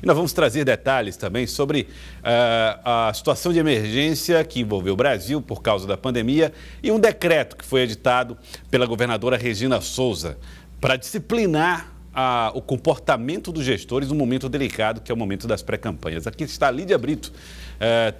Nós vamos trazer detalhes também sobre a situação de emergência que envolveu o Brasil por causa da pandemia e um decreto que foi editado pela governadora Regina Souza para disciplinar o comportamento dos gestores num momento delicado, que é o momento das pré-campanhas. Aqui está Lídia Brito,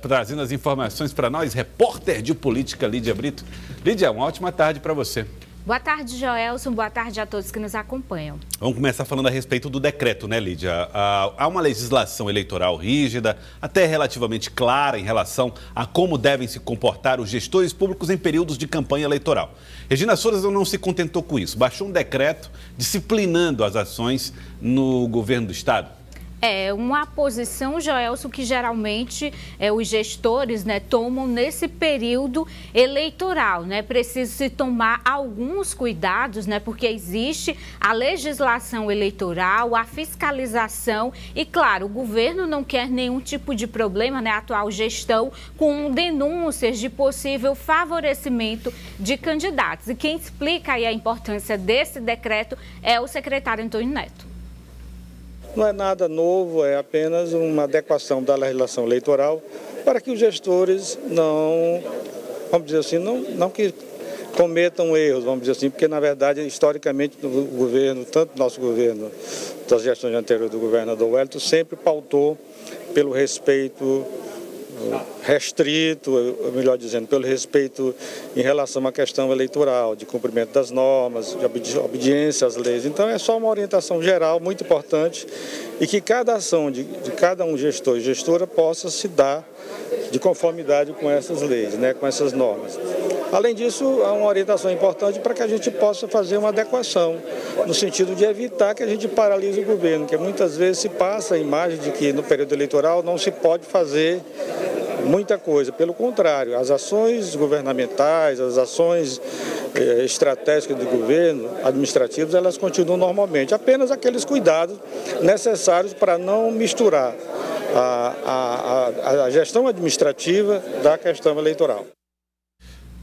trazendo as informações para nós, repórter de política Lídia Brito. Lídia, uma ótima tarde para você. Boa tarde, Joelson. Boa tarde a todos que nos acompanham. Vamos começar falando a respeito do decreto, né, Lídia? Há uma legislação eleitoral rígida, até relativamente clara em relação a como devem se comportar os gestores públicos em períodos de campanha eleitoral. Regina Souza não se contentou com isso, baixou um decreto disciplinando as ações no governo do Estado. É uma posição, Joelson, que geralmente os gestores tomam nesse período eleitoral. Precisa se tomar alguns cuidados, porque existe a legislação eleitoral, a fiscalização e, claro, o governo não quer nenhum tipo de problema, a atual gestão, com denúncias de possível favorecimento de candidatos. E quem explica aí a importância desse decreto é o secretário Antônio Neto. Não é nada novo, é apenas uma adequação da legislação eleitoral para que os gestores não, vamos dizer assim, não que cometam erros, vamos dizer assim, porque na verdade, historicamente, o governo, tanto o nosso governo, das gestões anteriores do governador Wellington, sempre pautou pelo respeito restrito, melhor dizendo, pelo respeito em relação à questão eleitoral, de cumprimento das normas, de obediência às leis. Então é só uma orientação geral muito importante e que cada ação de cada um gestor e gestora possa se dar de conformidade com essas leis, com essas normas. Além disso, há uma orientação importante para que a gente possa fazer uma adequação, no sentido de evitar que a gente paralise o governo, que muitas vezes se passa a imagem de que no período eleitoral não se pode fazer muita coisa. Pelo contrário, as ações governamentais, as ações estratégicas do governo, administrativas, elas continuam normalmente. Apenas aqueles cuidados necessários para não misturar a gestão administrativa da questão eleitoral.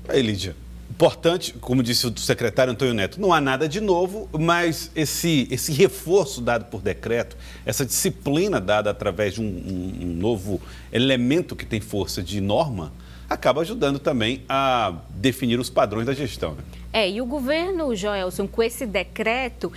Aí, Lídia, importante, como disse o secretário Antônio Neto, não há nada de novo, mas esse reforço dado por decreto, essa disciplina dada através de um novo elemento que tem força de norma, acaba ajudando também a definir os padrões da gestão, E o governo, Joelson, com esse decreto,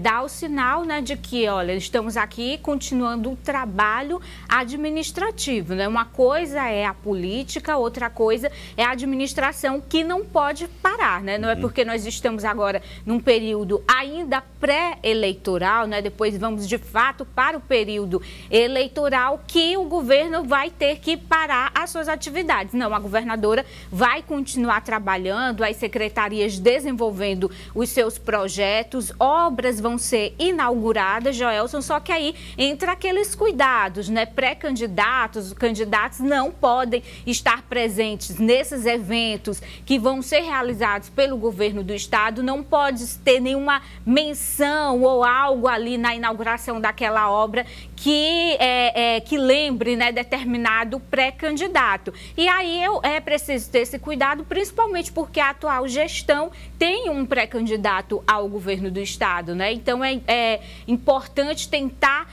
dá o sinal de que, olha, estamos aqui continuando o trabalho administrativo. Uma coisa é a política, outra coisa é a administração, que não pode parar. Não é porque nós estamos agora num período ainda pré-eleitoral, depois vamos de fato para o período eleitoral, que o governo vai ter que parar as suas atividades. Não, a governadora vai continuar trabalhando, as secretarias desenvolvendo os seus projetos, obras vão ser inauguradas, Joelson, só que aí entra aqueles cuidados, pré-candidatos, os candidatos não podem estar presentes nesses eventos que vão ser realizados pelo governo do estado, não pode ter nenhuma menção ou algo ali na inauguração daquela obra que lembre determinado pré-candidato. E aí é preciso ter esse cuidado, principalmente porque a atual gestão tem um pré-candidato ao governo do estado, Então é importante tentar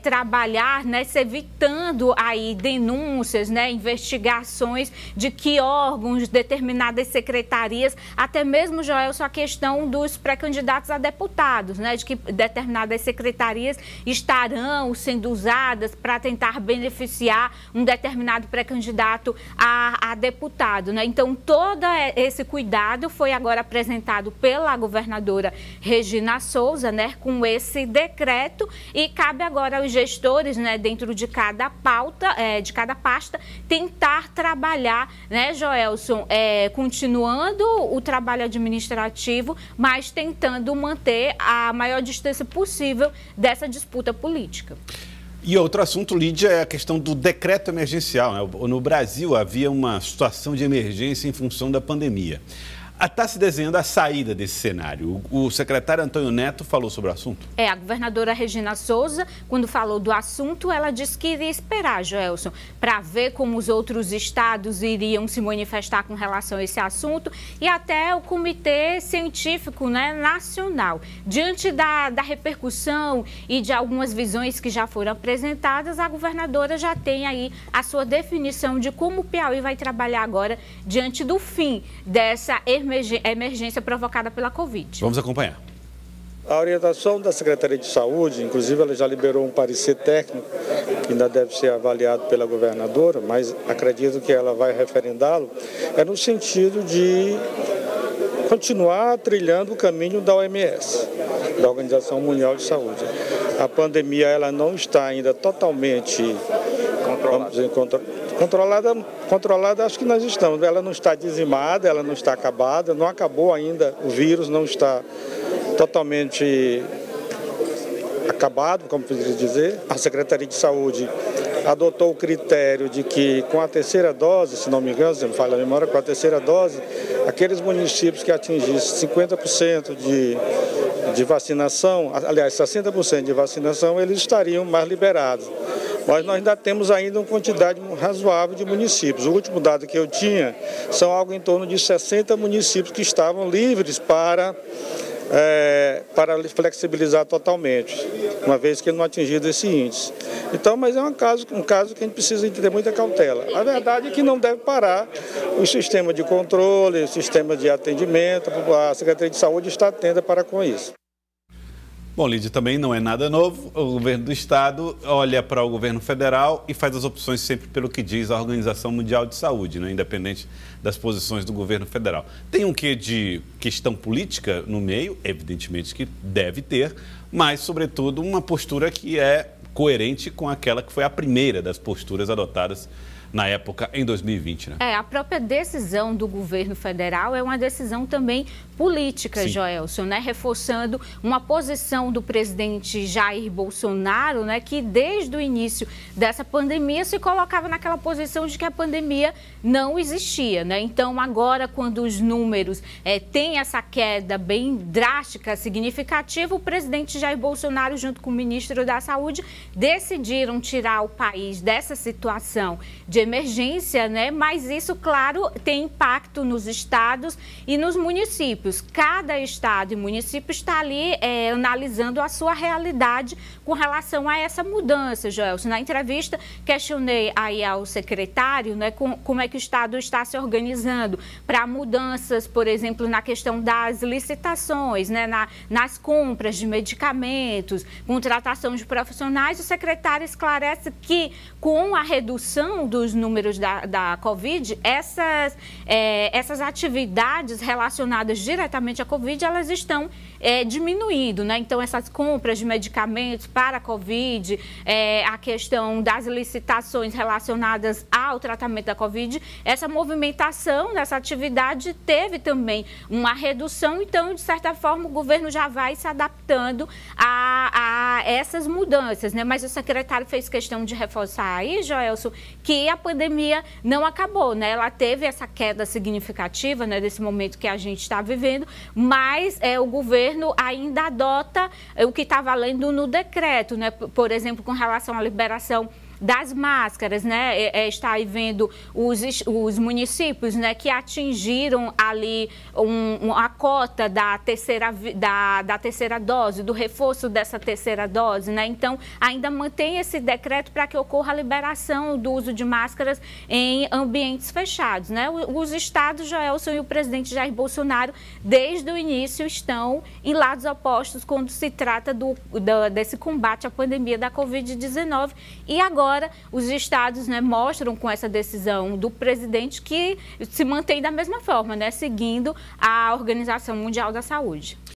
trabalhar, se evitando aí denúncias, investigações de que órgãos, determinadas secretarias, até mesmo, Joelson, a questão dos pré-candidatos a deputados, de que determinadas secretarias estarão sendo usadas para tentar beneficiar um determinado pré-candidato a deputado, Então, todo esse cuidado foi agora apresentado pela governadora Regina Souza, com esse decreto, e cabe agora aos gestores, dentro de cada pauta, de cada pasta, tentar trabalhar, Joelson, continuando o trabalho administrativo, mas tentando manter a maior distância possível dessa disputa política. E outro assunto, Lídia, é a questão do decreto emergencial. No Brasil havia uma situação de emergência em função da pandemia. Está se desenhando a saída desse cenário. O secretário Antônio Neto falou sobre o assunto? A governadora Regina Souza, quando falou do assunto, ela disse que iria esperar, Joelson, para ver como os outros estados iriam se manifestar com relação a esse assunto e até o Comitê Científico, né, Nacional. Diante da repercussão e de algumas visões que já foram apresentadas, a governadora já tem aí a sua definição de como o Piauí vai trabalhar agora diante do fim dessa emergência provocada pela Covid. Vamos acompanhar. A orientação da Secretaria de Saúde, inclusive ela já liberou um parecer técnico, que ainda deve ser avaliado pela governadora, mas acredito que ela vai referendá-lo, é no sentido de continuar trilhando o caminho da OMS, da Organização Mundial de Saúde. A pandemia ela não está ainda totalmente controlada, acho que nós estamos. Ela não está dizimada, ela não está acabada, não acabou ainda, o vírus não está totalmente acabado, como poderia dizer. A Secretaria de Saúde adotou o critério de que com a terceira dose, se não me engano, se não me falha a memória, com a terceira dose, aqueles municípios que atingissem 50% de vacinação, aliás, 60% de vacinação, eles estariam mais liberados. Mas nós ainda temos ainda uma quantidade razoável de municípios. O último dado que eu tinha são algo em torno de 60 municípios que estavam livres para flexibilizar totalmente, uma vez que ele não atingido esse índice. Então, mas é um caso que a gente precisa ter muita cautela. A verdade é que não deve parar o sistema de controle, o sistema de atendimento, a Secretaria de Saúde está atenta para com isso. Bom, Lídia, também não é nada novo. O governo do estado olha para o governo federal e faz as opções sempre pelo que diz a Organização Mundial de Saúde, né? Independente das posições do governo federal. Tem um quê de questão política no meio, evidentemente que deve ter, mas, sobretudo, uma postura que é coerente com aquela que foi a primeira das posturas adotadas na época, em 2020, né? A própria decisão do governo federal é uma decisão também política, sim, Joelson, né? Reforçando uma posição do presidente Jair Bolsonaro, né? Que desde o início dessa pandemia se colocava naquela posição de que a pandemia não existia, né? Então, agora, quando os números têm essa queda bem drástica, significativa, o presidente Jair Bolsonaro, junto com o ministro da Saúde, decidiram tirar o país dessa situação de emergência, né? Mas isso, claro, tem impacto nos estados e nos municípios. Cada estado e município está ali analisando a sua realidade com relação a essa mudança, Joelson. Na entrevista, questionei aí ao secretário, né, como é que o estado está se organizando para mudanças, por exemplo, na questão das licitações, né, nas compras de medicamentos, contratação de profissionais. O secretário esclarece que com a redução dos números da Covid, essas atividades relacionadas diretamente à Covid, elas estão diminuindo, né? Então, essas compras de medicamentos para a Covid, a questão das licitações relacionadas ao tratamento da Covid, essa movimentação nessa atividade teve também uma redução. Então, de certa forma, o governo já vai se adaptando a essas mudanças, né? Mas o secretário fez questão de reforçar aí, Joelson, que a pandemia não acabou, né? Ela teve essa queda significativa, né, desse momento que a gente está vivendo, mas o governo ainda adota o que está valendo no decreto, né? Por exemplo, com relação à liberação das máscaras, né? Está aí vendo os municípios, né, que atingiram ali a cota da terceira dose, do reforço dessa terceira dose, né? Então, ainda mantém esse decreto para que ocorra a liberação do uso de máscaras em ambientes fechados, né? Os estados, Joelson, e o presidente Jair Bolsonaro, desde o início, estão em lados opostos quando se trata desse combate à pandemia da Covid-19 e agora os estados, né, mostram com essa decisão do presidente que se mantém da mesma forma, né, seguindo a Organização Mundial da Saúde.